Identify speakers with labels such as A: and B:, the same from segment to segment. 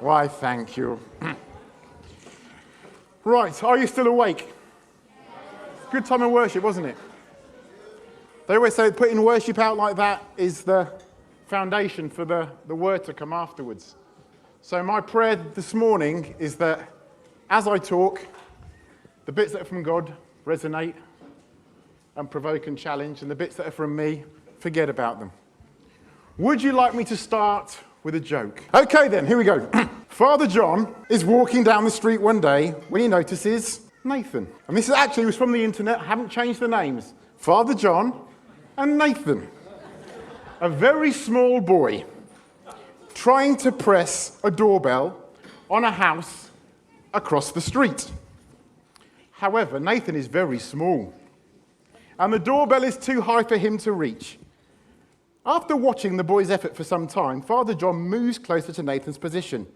A: Why, thank you. Right, are you still awake? Good time of worship, wasn't it? They always say putting worship out like that is the foundation for the word to come afterwards. So my prayer this morning is that as I talk, the bits that are from God resonate and provoke and challenge, and the bits that are from me, forget about them. Would you like me to start with a joke? Okay then, here we go. Father John is walking down the street one day when he notices Nathan. And this actually was from the internet, I haven't changed the names. Father John and Nathan. A very small boy trying to press a doorbell on a house across the street. However, Nathan is very small, and the doorbell is too high for him to reach. After watching the boy's effort for some time, Father John moves closer to Nathan's position.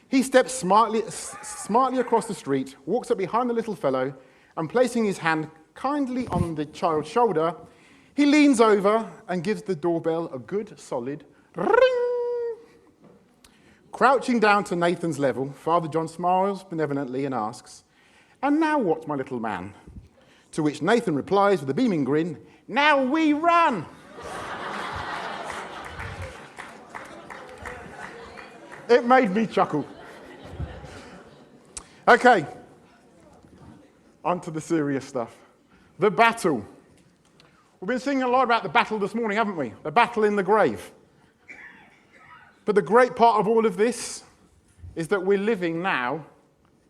A: He steps smartly across the street, walks up behind the little fellow, and placing his hand kindly on the child's shoulder, he leans over and gives the doorbell a good solid ring. Crouching down to Nathan's level, Father John smiles benevolently and asks, "And now what, my little man?" To which Nathan replies with a beaming grin, "Now we run!" It made me chuckle. Okay, on to the serious stuff. The battle. We've been singing a lot about the battle this morning, haven't we? The battle in the grave. But the great part of all of this is that we're living now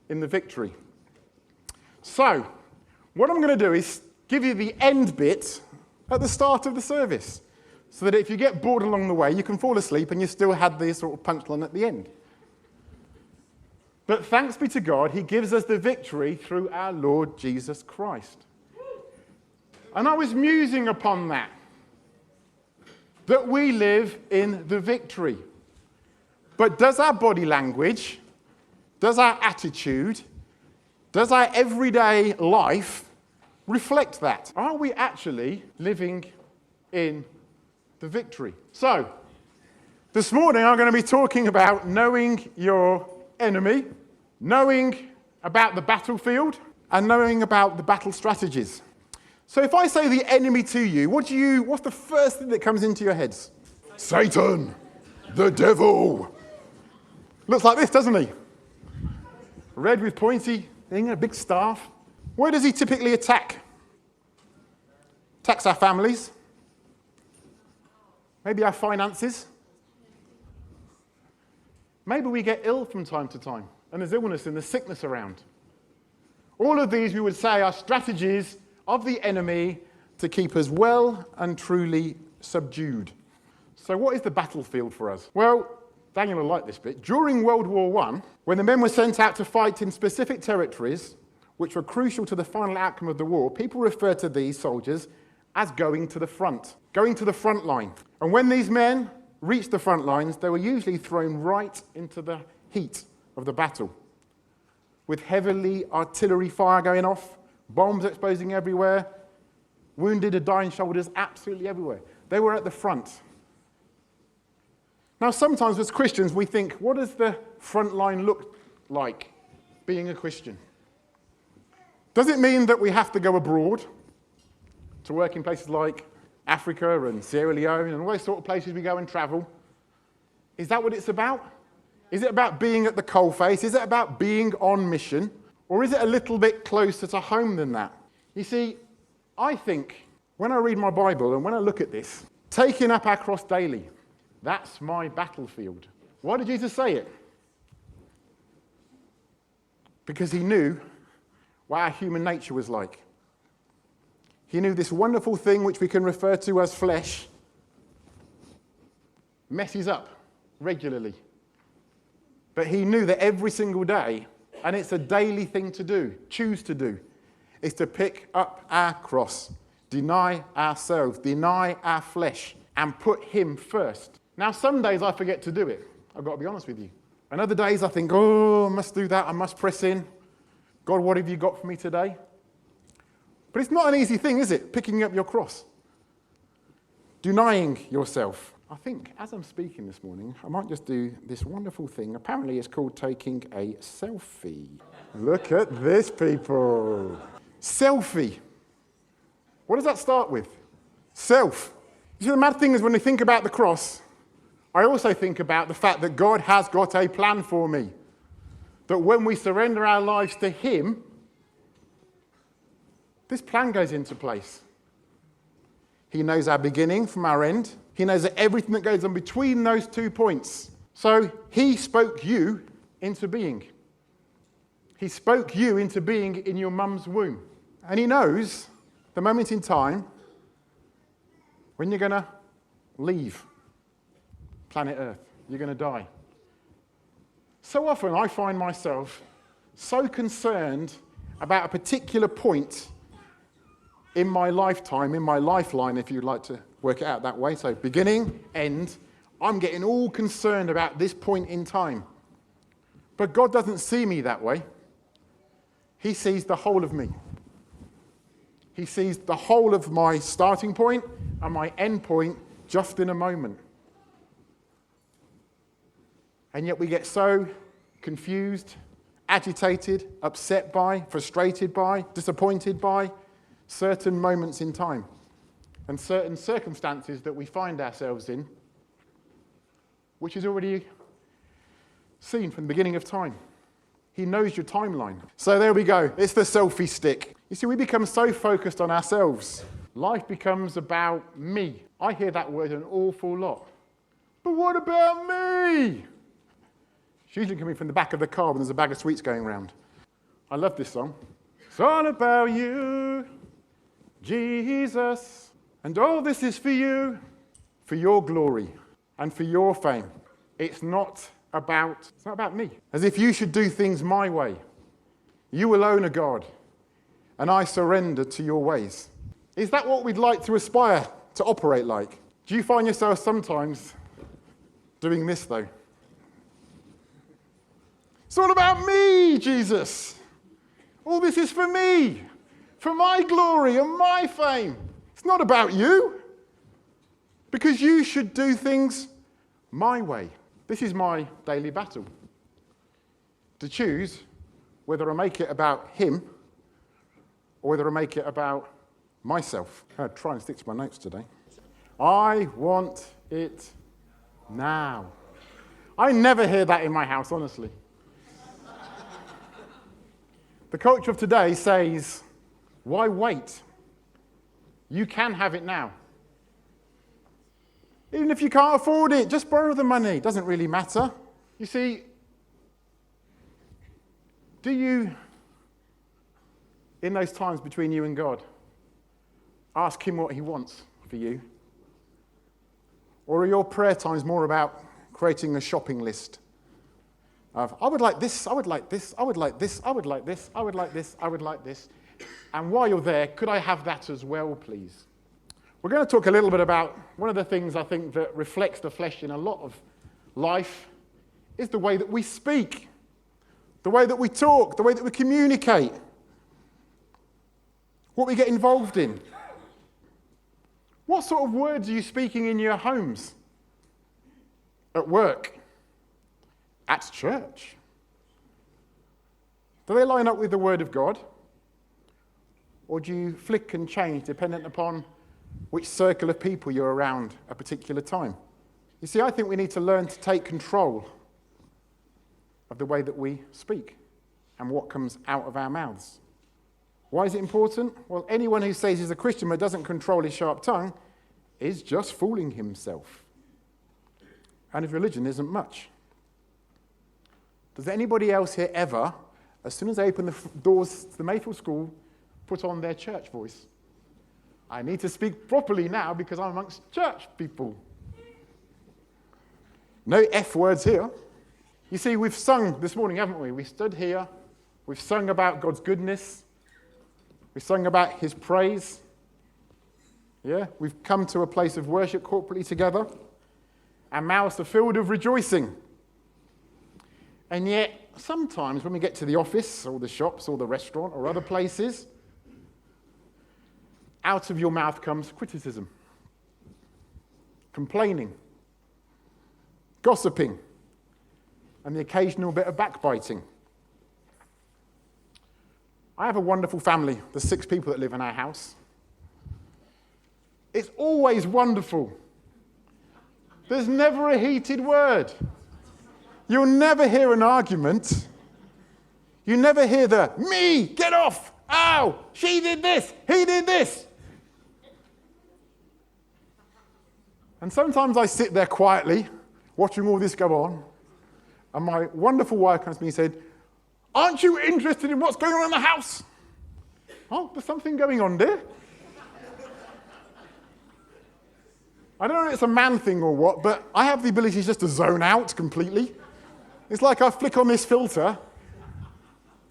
A: in the victory. So, what I'm going to do is give you the end bit at the start of the service, so that if you get bored along the way, you can fall asleep and you still had the sort of punchline at the end. But thanks be to God, he gives us the victory through our Lord Jesus Christ. And I was musing upon that we live in the victory. But does our body language, does our attitude, does our everyday life reflect that? Are we actually living in the victory? So, this morning I'm going to be talking about knowing your enemy, knowing about the battlefield, and knowing about the battle strategies. So if I say the enemy to you, what's the first thing that comes into your heads? Satan, the devil. Looks like this, doesn't he? Red with pointy thing, a big staff. Where does he typically attack? Attacks our families. Maybe our finances. Maybe we get ill from time to time, and there's illness and there's sickness around. All of these, we would say, are strategies of the enemy to keep us well and truly subdued. So what is the battlefield for us? Well, Daniel will like this bit. During World War I, when the men were sent out to fight in specific territories, which were crucial to the final outcome of the war, people referred to these soldiers as going to the front line. And when these men reached the front lines, they were usually thrown right into the heat of the battle, with heavily artillery fire going off, bombs exploding everywhere, wounded and dying soldiers absolutely everywhere. They were at the front. Now, sometimes as Christians, we think, what does the front line look like, being a Christian? Does it mean that we have to go abroad to work in places like Africa and Sierra Leone and all those sort of places we go and travel? Is that what it's about? Is it about being at the coalface? Is it about being on mission? Or is it a little bit closer to home than that? You see, I think when I read my Bible and when I look at this, taking up our cross daily, that's my battlefield. Why did Jesus say it? Because he knew what our human nature was like. He knew this wonderful thing which we can refer to as flesh messes up regularly. But he knew that every single day, and it's a daily thing to do, choose to do, is to pick up our cross, deny ourselves, deny our flesh, and put him first. Now, some days I forget to do it. I've got to be honest with you. And other days I think, I must do that, I must press in. God, what have you got for me today? But it's not an easy thing, is it? Picking up your cross. Denying yourself. I think as I'm speaking this morning, I might just do this wonderful thing. Apparently it's called taking a selfie. Look at this, people. Selfie. What does that start with? Self. You see, the mad thing is when we think about the cross, I also think about the fact that God has got a plan for me. That when we surrender our lives to Him, this plan goes into place. He knows our beginning from our end. He knows everything that goes on between those 2 points. So He spoke you into being. He spoke you into being in your mum's womb. And He knows the moment in time when you're going to leave planet Earth. You're going to die. So often I find myself so concerned about a particular point in my lifetime, in my lifeline, if you'd like to work it out that way. So beginning, end, I'm getting all concerned about this point in time. But God doesn't see me that way. He sees the whole of me. He sees the whole of my starting point and my end point just in a moment. And yet we get so confused, agitated, upset by, frustrated by, disappointed by certain moments in time and certain circumstances that we find ourselves in, which is already seen from the beginning of time. He knows your timeline. So there we go. It's the selfie stick. You see, we become so focused on ourselves. Life becomes about me. I hear that word an awful lot. But what about me? It's usually coming from the back of the car when there's a bag of sweets going around. I love this song. It's all about you, Jesus, and all this is for you, for your glory and for your fame. It's not about me. As if you should do things my way. You alone are God, and I surrender to your ways. Is that what we'd like to aspire to operate like? Do you find yourself sometimes doing this, though? It's all about me, Jesus. All this is for me, for my glory and my fame. It's not about you, because you should do things my way. This is my daily battle, to choose whether I make it about Him or whether I make it about myself. I'm going to try and stick to my notes today. I want it now. I never hear that in my house, honestly. The culture of today says, why wait? You can have it now. Even if you can't afford it, just borrow the money. It doesn't really matter. You see, do you, in those times between you and God, ask Him what He wants for you? Or are your prayer times more about creating a shopping list of, I would like this, I would like this, I would like this, I would like this, I would like this, I would like this. And while you're there, could I have that as well, please? We're going to talk a little bit about one of the things I think that reflects the flesh in a lot of life is the way that we speak, the way that we talk, the way that we communicate, what we get involved in. What sort of words are you speaking in your homes, at work, at church? Do they line up with the Word of God? Or do you flick and change dependent upon which circle of people you're around at a particular time? You see, I think we need to learn to take control of the way that we speak and what comes out of our mouths. Why is it important? Well, anyone who says he's a Christian but doesn't control his sharp tongue is just fooling himself. And his religion isn't much. Does anybody else here ever, as soon as they open the doors to the Mayfield School, put on their church voice? I need to speak properly now because I'm amongst church people. No F words here. You see, we've sung this morning, haven't we? We stood here, we've sung about God's goodness, we've sung about His praise. Yeah, we've come to a place of worship corporately together. Our mouths are filled of rejoicing. And yet, sometimes when we get to the office or the shops or the restaurant or other places, out of your mouth comes criticism, complaining, gossiping, and the occasional bit of backbiting. I have a wonderful family. There's 6 people that live in our house. It's always wonderful. There's never a heated word. You'll never hear an argument. You never hear the, me, get off, ow, she did this, he did this. And sometimes I sit there quietly, watching all this go on, and my wonderful wife comes to me and said, aren't you interested in what's going on in the house? Oh, there's something going on, dear. I don't know if it's a man thing or what, but I have the ability just to zone out completely. It's like I flick on this filter,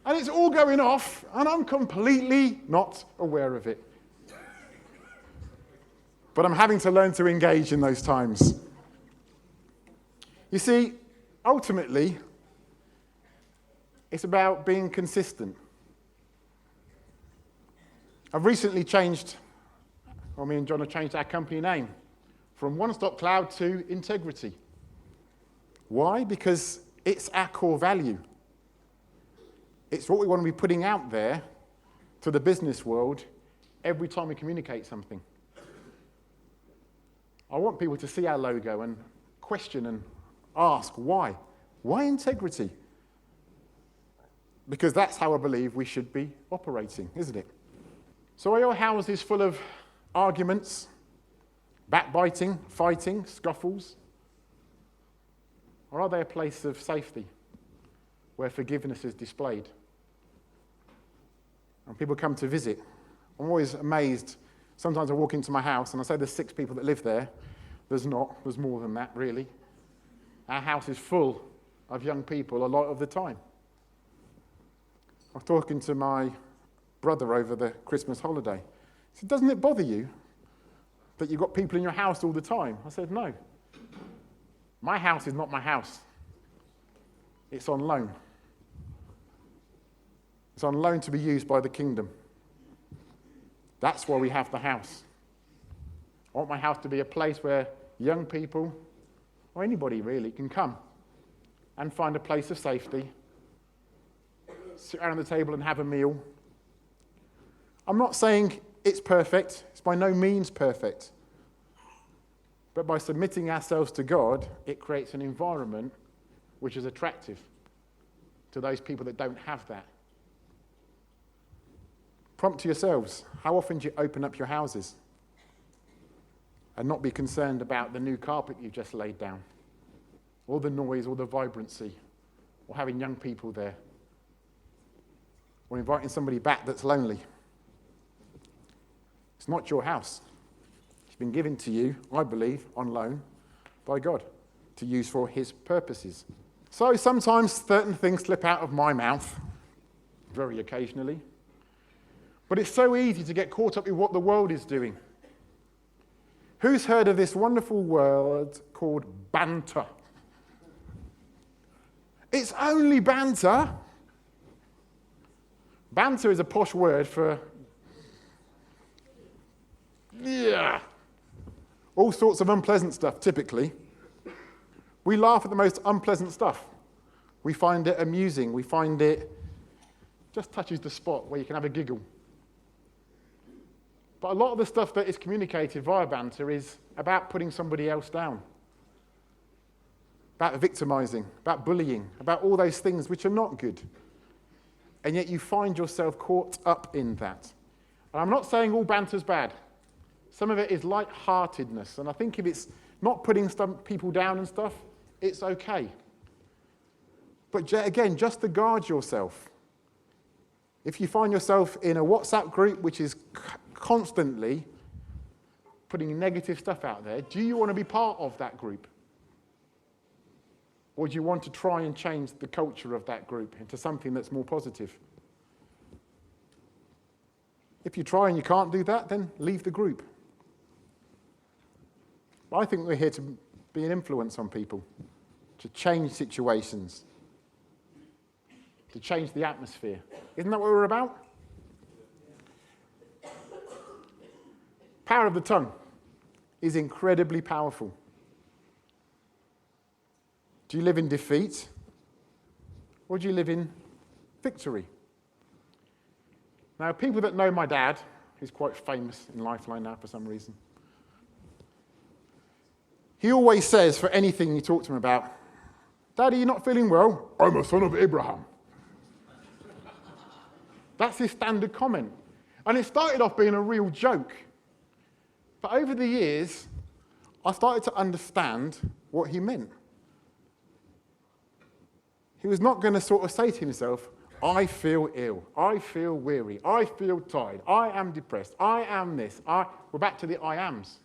A: and it's all going off, and I'm completely not aware of it. But I'm having to learn to engage in those times. You see, ultimately, it's about being consistent. I've recently me and John have changed our company name from One Stop Cloud to Integrity. Why? Because it's our core value. It's what we want to be putting out there to the business world every time we communicate something. I want people to see our logo and question and ask why. Why integrity? Because that's how I believe we should be operating, isn't it? So are your houses full of arguments, backbiting, fighting, scuffles? Or are they a place of safety where forgiveness is displayed? And people come to visit. I'm always amazed. Sometimes I walk into my house and I say there's 6 people that live there. There's not. There's more than that, really. Our house is full of young people a lot of the time. I was talking to my brother over the Christmas holiday. He said, doesn't it bother you that you've got people in your house all the time? I said, no. My house is not my house. It's on loan. It's on loan to be used by the kingdom. That's why we have the house. I want my house to be a place where young people, or anybody really, can come and find a place of safety, sit around the table and have a meal. I'm not saying it's perfect. It's by no means perfect. But by submitting ourselves to God, it creates an environment which is attractive to those people that don't have that. Prompt to yourselves, how often do you open up your houses and not be concerned about the new carpet you've just laid down, or the noise, or the vibrancy, or having young people there, or inviting somebody back that's lonely? It's not your house. It's been given to you, I believe, on loan by God to use for his purposes. So sometimes certain things slip out of my mouth, very occasionally. But it's so easy to get caught up with what the world is doing. Who's heard of this wonderful word called banter? It's only banter. Banter is a posh word for, all sorts of unpleasant stuff, typically. We laugh at the most unpleasant stuff. We find it amusing. We find it just touches the spot where you can have a giggle. But a lot of the stuff that is communicated via banter is about putting somebody else down, about victimizing, about bullying, about all those things which are not good. And yet you find yourself caught up in that. And I'm not saying all banter's bad. Some of it is light-heartedness. And I think if it's not putting some people down and stuff, it's okay. But again, just to guard yourself. If you find yourself in a WhatsApp group which is constantly putting negative stuff out there, do you want to be part of that group? Or do you want to try and change the culture of that group into something that's more positive? If you try and you can't do that, then leave the group. But I think we're here to be an influence on people, to change situations, to change the atmosphere. Isn't that what we're about? Power of the tongue is incredibly powerful. Do you live in defeat? Or do you live in victory? Now, people that know my dad, who's quite famous in Lifeline now for some reason, he always says for anything you talk to him about, Daddy, you're not feeling well? I'm a son of Abraham. That's his standard comment. And it started off being a real joke. But over the years, I started to understand what he meant. He was not going to sort of say to himself, I feel ill, I feel weary, I feel tired, I am depressed, I am this. We're back to the I ams.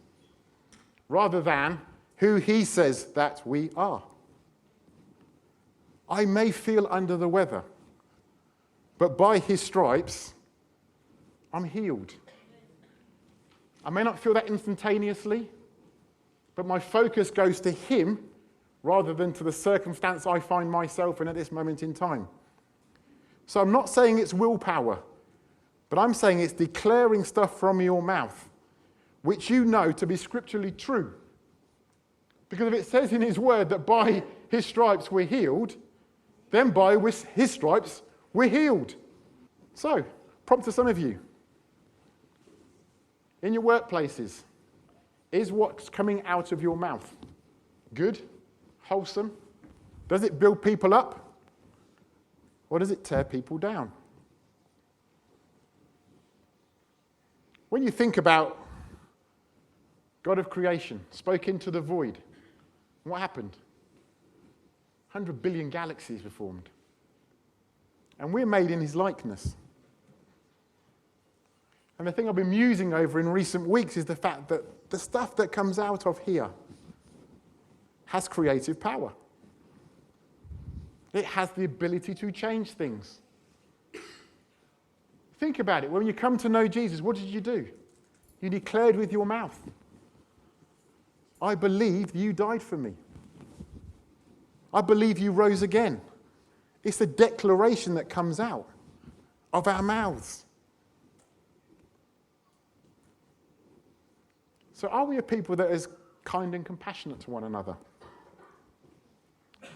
A: Rather than who he says that we are. I may feel under the weather, but by his stripes, I'm healed. I may not feel that instantaneously, but my focus goes to him rather than to the circumstance I find myself in at this moment in time. So I'm not saying it's willpower, but I'm saying it's declaring stuff from your mouth, which you know to be scripturally true. Because if it says in his word that by his stripes we're healed, then by his stripes we're healed. So, prompt to some of you. In your workplaces, is what's coming out of your mouth good, wholesome? Does it build people up? Or does it tear people down? When you think about God of creation, spoke into the void, what happened? 100 billion galaxies were formed. And we're made in his likeness. And the thing I've been musing over in recent weeks is the fact that the stuff that comes out of here has creative power. It has the ability to change things. Think about it. When you come to know Jesus, what did you do? You declared with your mouth, I believe you died for me. I believe you rose again. It's a declaration that comes out of our mouths. So are we a people that is kind and compassionate to one another?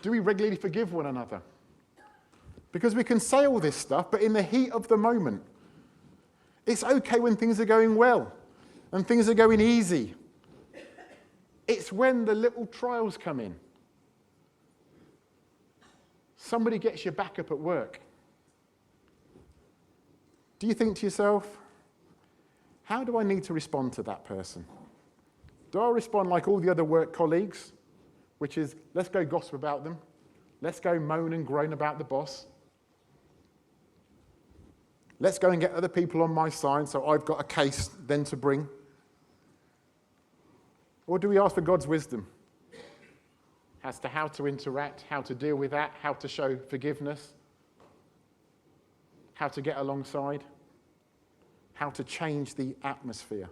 A: Do we regularly forgive one another? Because we can say all this stuff, but in the heat of the moment, it's okay when things are going well and things are going easy. It's when the little trials come in. Somebody gets your back up at work. Do you think to yourself, how do I need to respond to that person? Do I respond like all the other work colleagues, which is, let's go gossip about them. Let's go moan and groan about the boss. Let's go and get other people on my side so I've got a case then to bring. Or do we ask for God's wisdom as to how to interact, how to deal with that, how to show forgiveness, how to get alongside, how to change the atmosphere?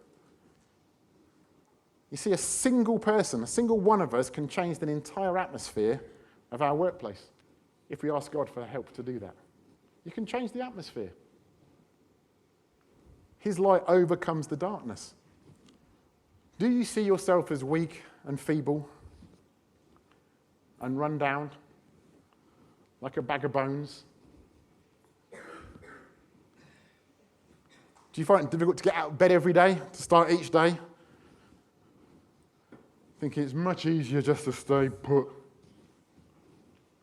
A: You see, a single person, a single one of us can change the entire atmosphere of our workplace if we ask God for help to do that. You can change the atmosphere. His light overcomes the darkness. Do you see yourself as weak and feeble and run down like a bag of bones? Do you find it difficult to get out of bed every day, to start each day? Thinking it's much easier just to stay put.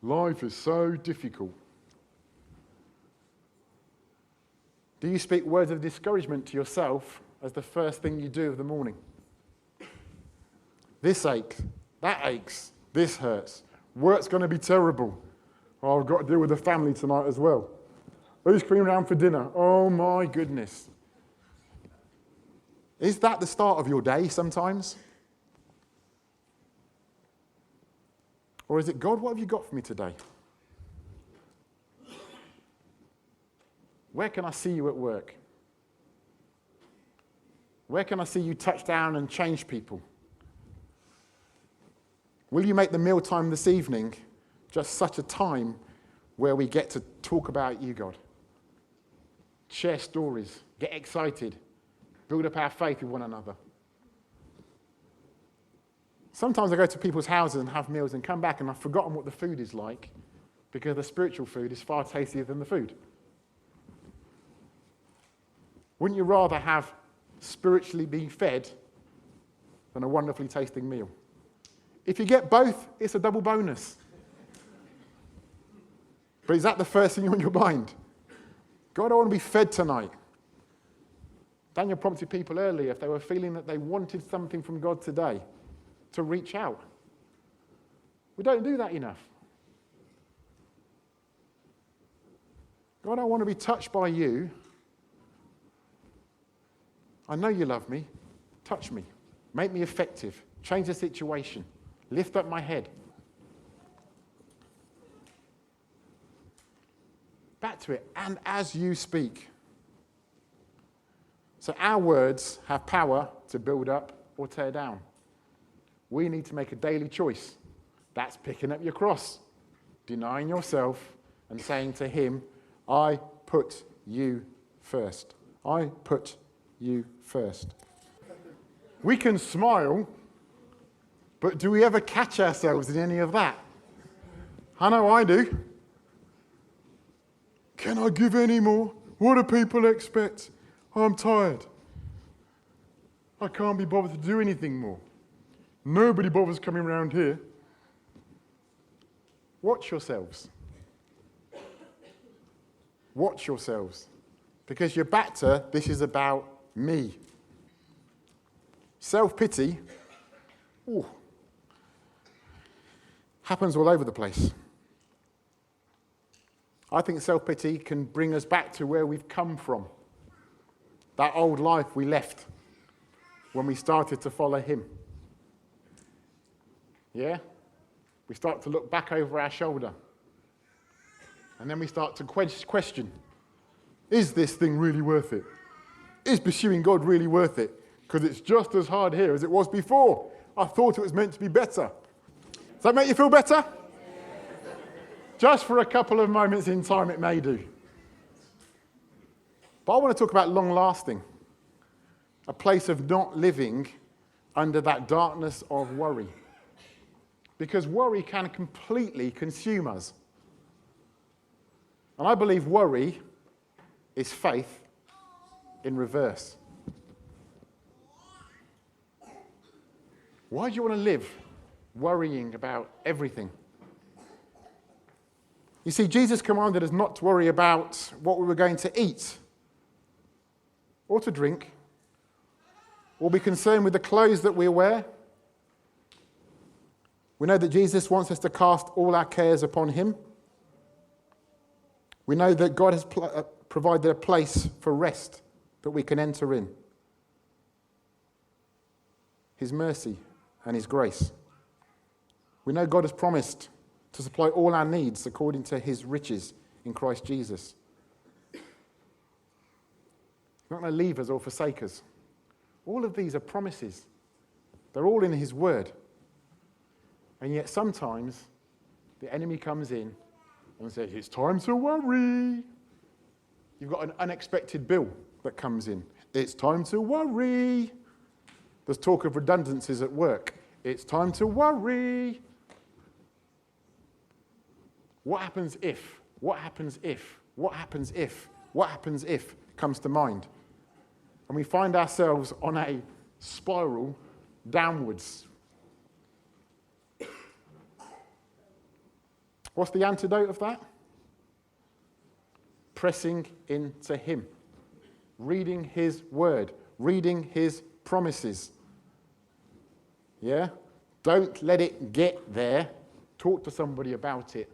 A: Life is so difficult. Do you speak words of discouragement to yourself as the first thing you do of the morning? This aches, that aches, this hurts. Work's going to be terrible. Oh, I've got to deal with the family tonight as well. Who's coming around for dinner? Oh my goodness. Is that the start of your day sometimes? Or is it, God, what have you got for me today? Where can I see you at work? Where can I see you touch down and change people? Will you make the mealtime this evening just such a time where we get to talk about you, God? Share stories, get excited, build up our faith with one another. Sometimes I go to people's houses and have meals and come back and I've forgotten what the food is like because the spiritual food is far tastier than the food. Wouldn't you rather have spiritually being fed than a wonderfully tasting meal? If you get both, it's a double bonus. But is that the first thing on your mind? God, I want to be fed tonight. Daniel prompted people earlier, if they were feeling that they wanted something from God today, to reach out. We don't do that enough. God, I want to be touched by you. I know you love me. Touch me. Make me effective. Change the situation. Lift up my head. Back to it. And as you speak. So our words have power to build up or tear down. We need to make a daily choice. That's picking up your cross, denying yourself and saying to him, I put you first. I put you first. We can smile, but do we ever catch ourselves in any of that? I know I do. Can I give any more? What do people expect? I'm tired. I can't be bothered to do anything more. Nobody bothers coming around here. Watch yourselves. Watch yourselves. Because you're back to, this is about me. Self-pity happens all over the place. I think self-pity can bring us back to where we've come from. That old life we left when we started to follow him. Yeah? We start to look back over our shoulder. And then we start to question, is this thing really worth it? Is pursuing God really worth it? Because it's just as hard here as it was before. I thought it was meant to be better. Does that make you feel better? Just for a couple of moments in time it may do. But I want to talk about long-lasting. A place of not living under that darkness of worry. Because worry can completely consume us. And I believe worry is faith in reverse. Why do you want to live worrying about everything? You see, Jesus commanded us not to worry about what we were going to eat or to drink, or be concerned with the clothes that we wear. We know that Jesus wants us to cast all our cares upon him. We know that God has provided a place for rest that we can enter in. His mercy and his grace. We know God has promised to supply all our needs according to his riches in Christ Jesus. He's not going to leave us or forsake us. All of these are promises. They're all in his word. And yet sometimes the enemy comes in and says, it's time to worry. You've got an unexpected bill that comes in. It's time to worry. There's talk of redundancies at work. It's time to worry. What happens if? What happens if? What happens if? What happens if comes to mind. And we find ourselves on a spiral downwards. What's the antidote of that? Pressing into him. Reading his word. Reading his promises. Yeah? Don't let it get there. Talk to somebody about it.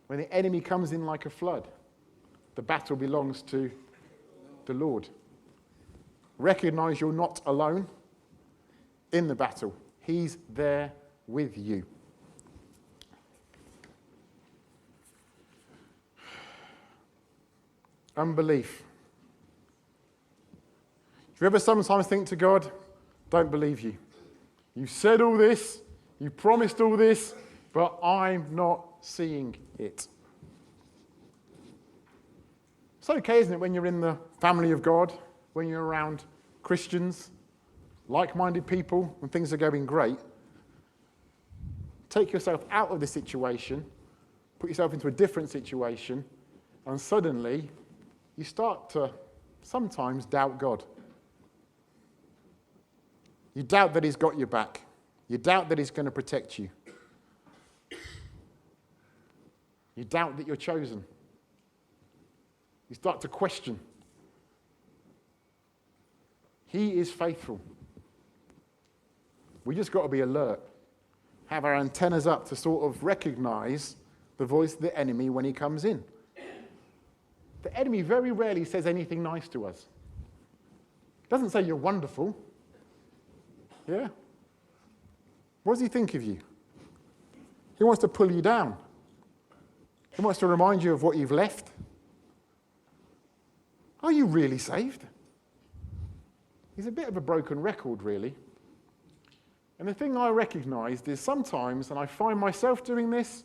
A: When the enemy comes in like a flood, the battle belongs to the Lord. Recognize you're not alone in the battle. He's there with you. Unbelief. Do you ever sometimes think to God, don't believe you? You said all this, you promised all this, but I'm not seeing it. It's okay, isn't it, when you're in the family of God, when you're around Christians, like-minded people when things are going great. Take yourself out of the situation, put yourself into a different situation, and suddenly you start to sometimes doubt God. You doubt that he's got your back. You doubt that he's going to protect you. You doubt that you're chosen. You start to question. He is faithful. We just got to be alert. Have our antennas up to sort of recognize the voice of the enemy when he comes in. The enemy very rarely says anything nice to us. He doesn't say you're wonderful. Yeah? What does he think of you? He wants to pull you down. He wants to remind you of what you've left. Are you really saved? He's a bit of a broken record, really. And the thing I recognized is sometimes, and I find myself doing this,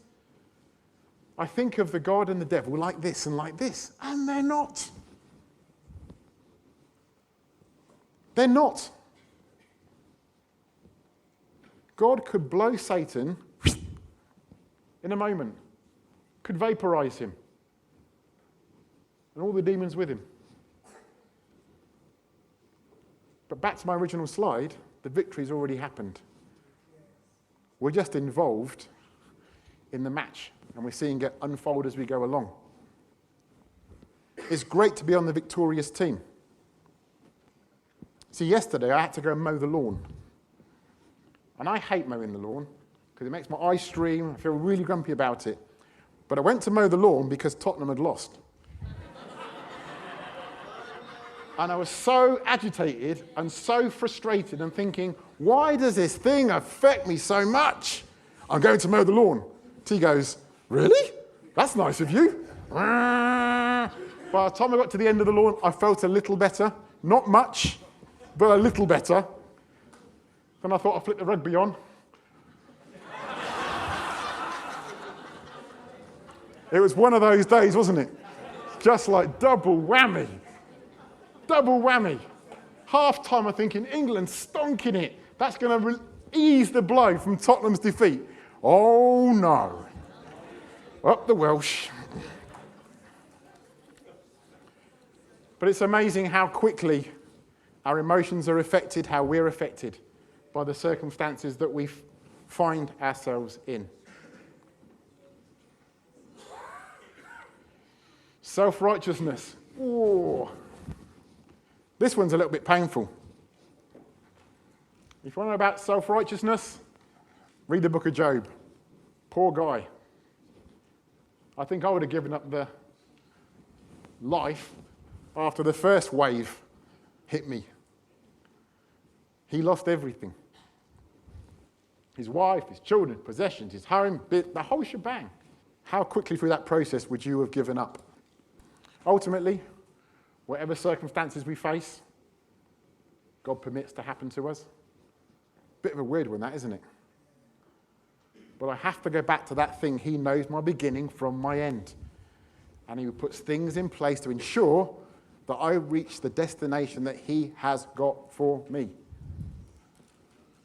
A: I think of the God and the devil like this, and they're not. They're not. God could blow Satan in a moment, could vaporize him, and all the demons with him. But back to my original slide, the victory's already happened. We're just involved in the match, and we're seeing it unfold as we go along. It's great to be on the victorious team. See, yesterday I had to go and mow the lawn. And I hate mowing the lawn, because it makes my eyes stream, I feel really grumpy about it. But I went to mow the lawn because Tottenham had lost. And I was so agitated and so frustrated and thinking, why does this thing affect me so much? I'm going to mow the lawn. T goes, really? That's nice of you. By the time I got to the end of the lawn, I felt a little better. Not much, but a little better. Then I thought I'd flip the rugby on. It was one of those days, wasn't it? Just like double whammy. Double whammy. Half time I'm thinking, England stonking it. That's going to ease the blow from Tottenham's defeat. Oh no. Up the Welsh. But it's amazing how quickly our emotions are affected, how we're affected by the circumstances that we find ourselves in. Self-righteousness. Ooh. This one's a little bit painful. If you want to know about self-righteousness, read the book of Job. Poor guy. I think I would have given up the life after the first wave hit me. He lost everything. His wife, his children, possessions, his home, the whole shebang. How quickly through that process would you have given up? Ultimately, whatever circumstances we face, God permits to happen to us. Bit of a weird one, that, isn't it? But I have to go back to that thing. He knows my beginning from my end. And he puts things in place to ensure that I reach the destination that he has got for me.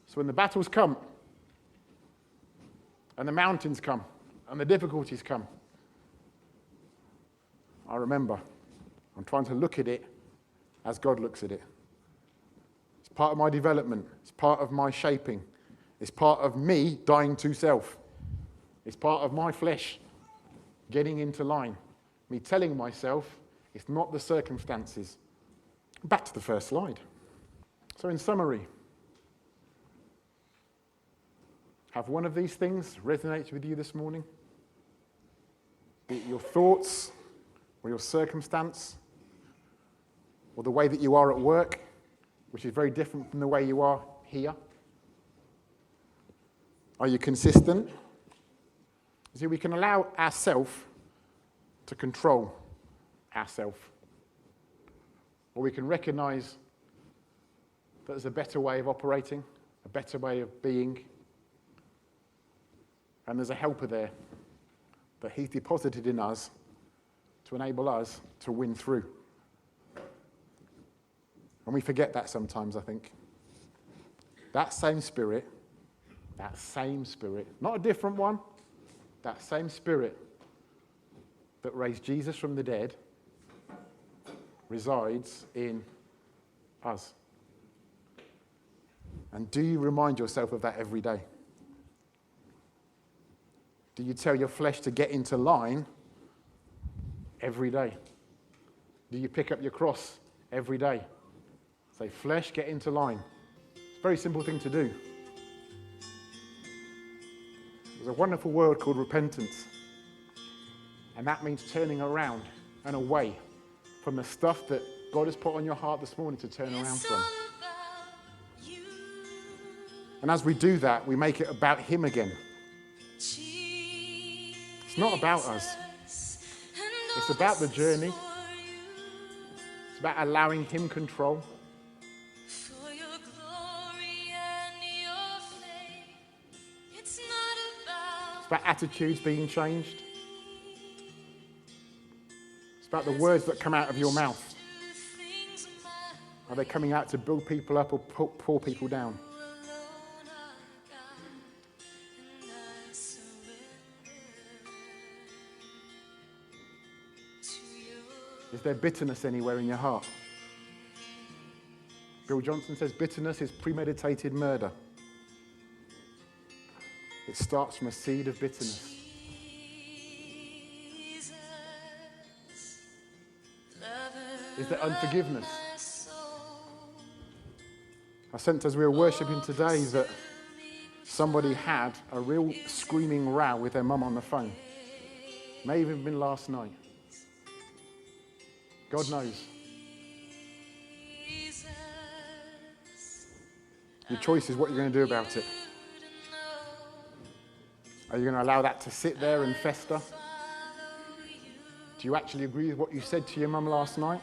A: So when the battles come, and the mountains come, and the difficulties come, I remember, I'm trying to look at it as God looks at it. It's part of my development. It's part of my shaping. It's part of me dying to self. It's part of my flesh getting into line. Me telling myself it's not the circumstances. Back to the first slide. So in summary, have one of these things resonated with you this morning? Be it your thoughts, or your circumstance, or the way that you are at work, which is very different from the way you are here? Are you consistent? You see, we can allow ourselves to control ourselves. Or we can recognize that there's a better way of operating, a better way of being, and there's a helper there that he's deposited in us to enable us to win through. And we forget that sometimes, I think. that same Spirit, not a different one, that same Spirit that raised Jesus from the dead resides in us. And do you remind yourself of that every day? Do you tell your flesh to get into line every day? Do you pick up your cross every day? Say, flesh, get into line. It's a very simple thing to do. There's a wonderful word called repentance. And that means turning around and away from the stuff that God has put on your heart this morning to turn around from. And as we do that, we make it about Him again. It's not about us. It's about the journey. It's about allowing Him control. It's about attitudes being changed. It's about the words that come out of your mouth. Are they coming out to build people up or pull people down? Is there bitterness anywhere in your heart? Bill Johnson says bitterness is premeditated murder. It starts from a seed of bitterness. Is there unforgiveness? I sensed as we were worshipping today that somebody had a real screaming row with their mum on the phone. May have even been last night. God knows. Your choice is what you're going to do about it. Are you going to allow that to sit there and fester? Do you actually agree with what you said to your mum last night?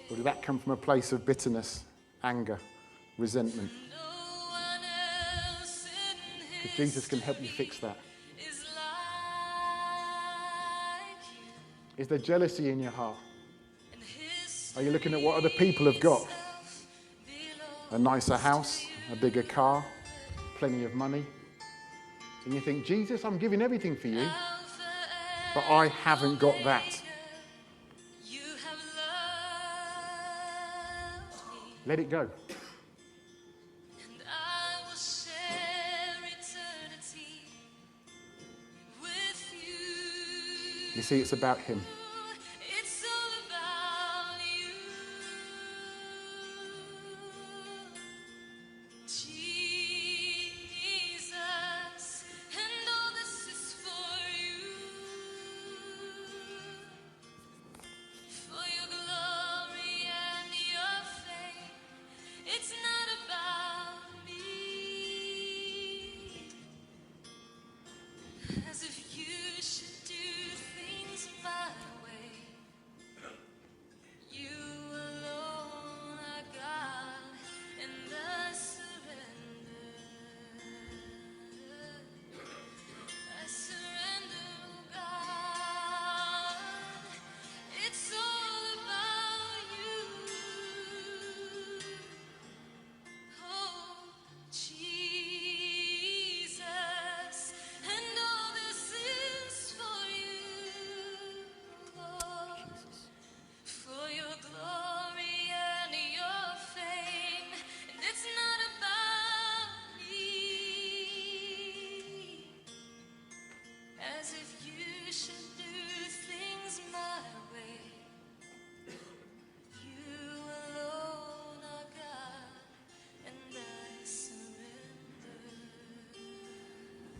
A: Or did that come from a place of bitterness, anger, resentment? Because Jesus can help you fix that. Is there jealousy in your heart? Are you looking at what other people have got? A nicer house, a bigger car, plenty of money. And you think, Jesus, I'm giving everything for you, but I haven't got that. Let it go. You see, it's about Him.